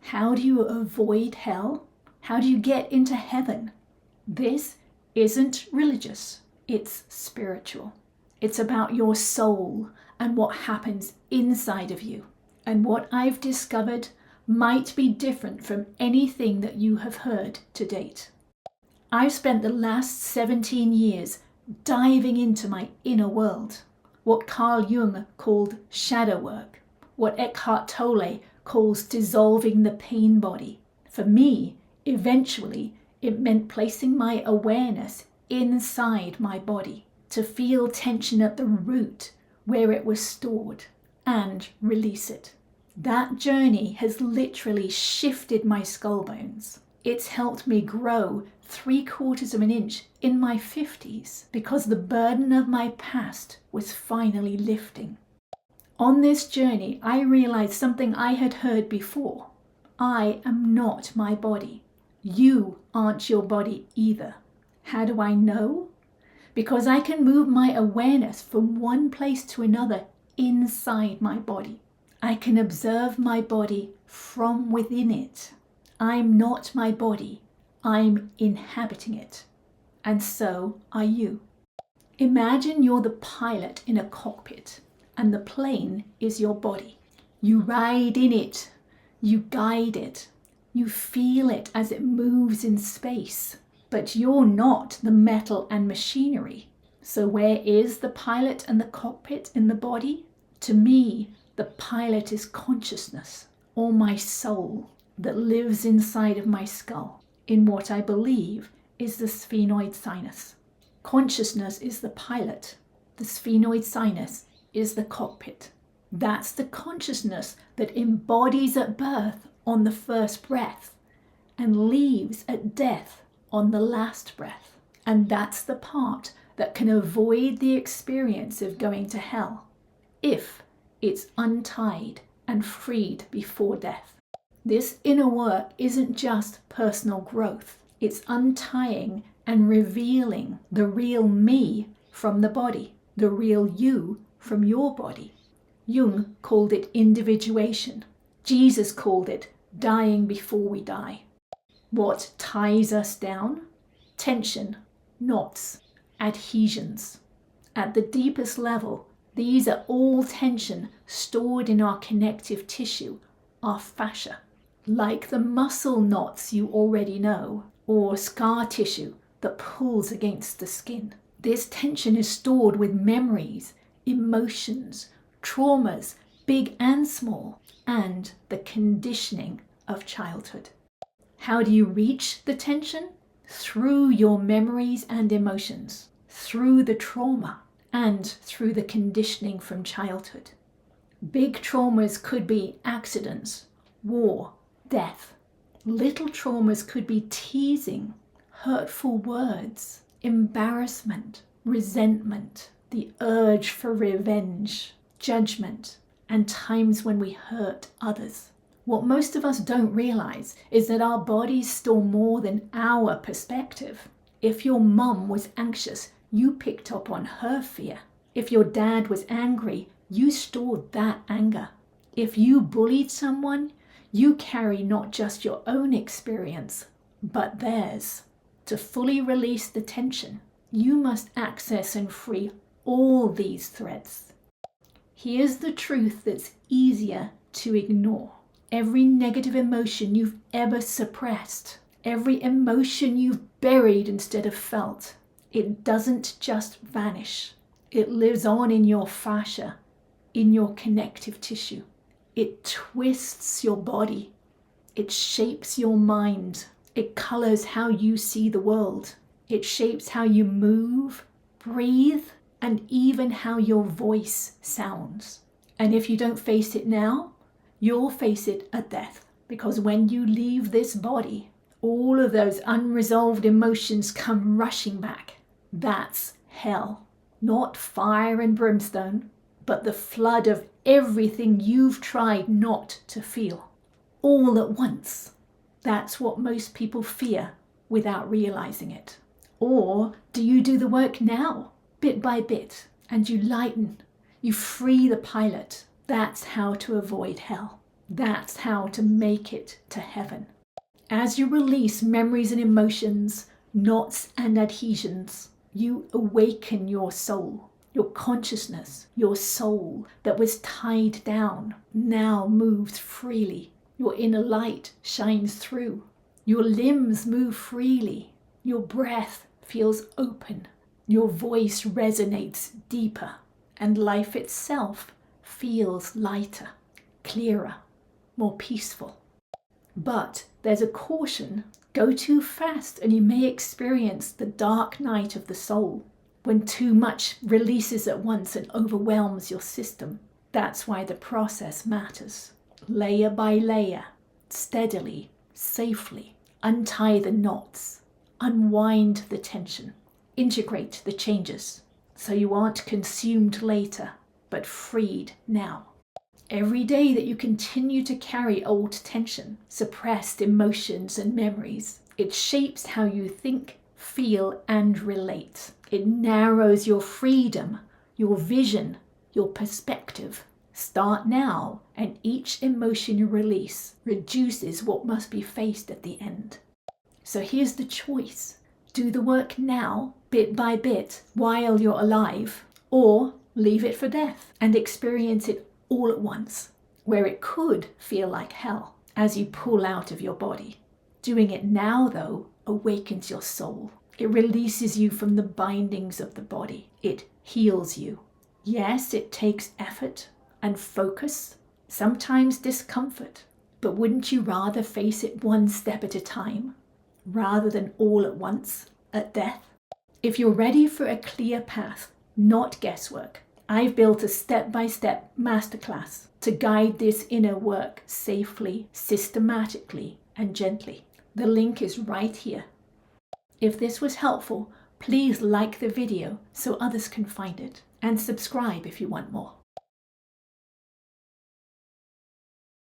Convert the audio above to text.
How do you avoid hell? How do you get into heaven? This isn't religious, it's spiritual. It's about your soul and what happens inside of you. And what I've discovered might be different from anything that you have heard to date. I've spent the last 17 years diving into my inner world, what Carl Jung called shadow work, what Eckhart Tolle calls dissolving the pain body. For me, eventually, it meant placing my awareness inside my body to feel tension at the root where it was stored and release it. That journey has literally shifted my skull bones. It's helped me grow 3/4 of an inch in my 50s because the burden of my past was finally lifting. On this journey, I realized something I had heard before. I am not my body. You aren't your body either. How do I know? Because I can move my awareness from one place to another inside my body. I can observe my body from within it. I'm not my body. I'm inhabiting it. And so are you. Imagine you're the pilot in a cockpit and the plane is your body. You ride in it. You guide it. You feel it as it moves in space. But you're not the metal and machinery. So where is the pilot and the cockpit in the body? To me, the pilot is consciousness, or my soul, that lives inside of my skull, in what I believe is the sphenoid sinus. Consciousness is the pilot. The sphenoid sinus is the cockpit. That's the consciousness that embodies at birth on the first breath and leaves at death on the last breath. And that's the part that can avoid the experience of going to hell if it's untied and freed before death. This inner work isn't just personal growth. It's untying and revealing the real me from the body, the real you from your body. Jung called it individuation. Jesus called it dying before we die. What ties us down? Tension, knots, adhesions. At the deepest level, these are all tension stored in our connective tissue, our fascia, like the muscle knots you already know, or scar tissue that pulls against the skin. This tension is stored with memories, emotions, traumas, big and small, and the conditioning of childhood. How do you reach the tension? Through your memories and emotions, through the trauma, and through the conditioning from childhood. Big traumas could be accidents, war, death. Little traumas could be teasing, hurtful words, embarrassment, resentment, the urge for revenge, judgment, and times when we hurt others. What most of us don't realize is that our bodies store more than our perspective. If your mum was anxious, you picked up on her fear. If your dad was angry, you stored that anger. If you bullied someone, you carry not just your own experience, but theirs. To fully release the tension, you must access and free all these threads. Here's the truth that's easier to ignore. Every negative emotion you've ever suppressed, every emotion you've buried instead of felt, it doesn't just vanish. It lives on in your fascia, in your connective tissue. It twists your body. It shapes your mind. It colors how you see the world. It shapes how you move, breathe, and even how your voice sounds. And if you don't face it now, you'll face it at death. Because when you leave this body, all of those unresolved emotions come rushing back. That's hell. Not fire and brimstone, but the flood of everything you've tried not to feel. All at once. That's what most people fear without realizing it. Or do you do the work now, bit by bit, and you lighten, you free the pilot? That's how to avoid hell. That's how to make it to heaven. As you release memories and emotions, knots and adhesions, you awaken your soul. Your consciousness, your soul that was tied down, now moves freely. Your inner light shines through. Your limbs move freely. Your breath feels open. Your voice resonates deeper. And life itself feels lighter, clearer, more peaceful. But there's a caution. Go too fast and you may experience the dark night of the soul, when too much releases at once and overwhelms your system. That's why the process matters. Layer by layer, steadily, safely, untie the knots, unwind the tension, integrate the changes, so you aren't consumed later, but freed now. Every day that you continue to carry old tension, suppressed emotions and memories, it shapes how you think, feel, and relate. It narrows your freedom, your vision, your perspective. Start now, and each emotion you release reduces what must be faced at the end. So here's the choice. Do the work now, bit by bit, while you're alive, or leave it for death and experience it all at once, where it could feel like hell as you pull out of your body. Doing it now, though, awakens your soul. It releases you from the bindings of the body. It heals you. Yes, it takes effort and focus, sometimes discomfort, but wouldn't you rather face it one step at a time, rather than all at once, at death? If you're ready for a clear path, not guesswork, I've built a step-by-step masterclass to guide this inner work safely, systematically, and gently. The link is right here. If this was helpful, please like the video so others can find it, and subscribe if you want more.